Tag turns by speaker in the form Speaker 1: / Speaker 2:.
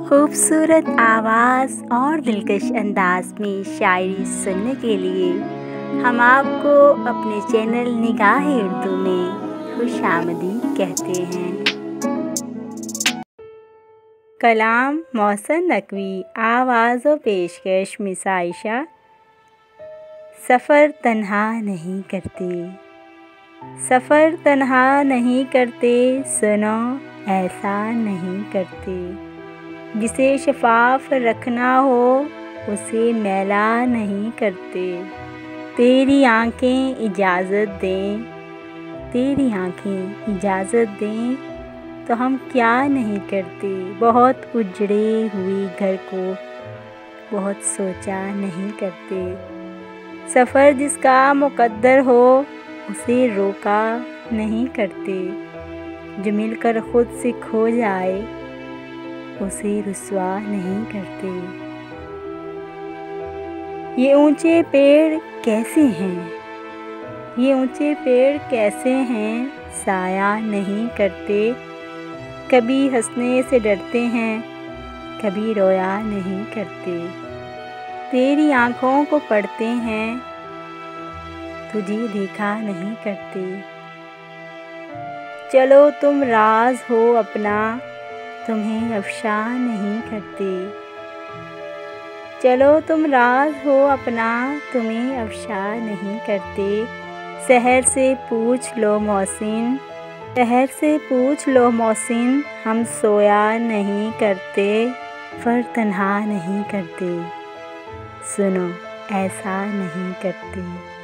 Speaker 1: खूबसूरत आवाज़ और दिलकश अंदाज में शायरी सुनने के लिए हम आपको अपने चैनल निगाह-ए-उर्दू में खुशामदीद कहते हैं। कलाम मोहसिन नकवी, आवाज़ व पेशकश मिस आयशा। सफ़र तन्हा नहीं करते, सफ़र तन्हा नहीं करते, सुनो ऐसा नहीं करते। जिसे शफ़ाफ़ रखना हो उसे मैला नहीं करते। तेरी आँखें इजाज़त दें, तेरी आँखें इजाज़त दें तो हम क्या नहीं करते। बहुत उजड़े हुए घर को बहुत सोचा नहीं करते। सफ़र जिसका मुक़द्दर हो उसे रोका नहीं करते। जो मिलकर खुद से खो जाए उसे रुसवा नहीं करते। ये ऊंचे पेड़ कैसे हैं, ये ऊंचे पेड़ कैसे हैं, साया नहीं करते। कभी हंसने से डरते हैं, कभी रोया नहीं करते। तेरी आँखों को पढ़ते हैं, तुझे देखा नहीं करते। चलो तुम राज हो अपना, तुम्हें अफ़शा नहीं करते। चलो तुम राज हो अपना, तुम्हें अफ़शा नहीं करते। शहर से पूछ लो मोहसिन, शहर से पूछ लो मोहसिन, हम सोया नहीं करते। सफ़र तन्हा नहीं करते, सुनो ऐसा नहीं करते।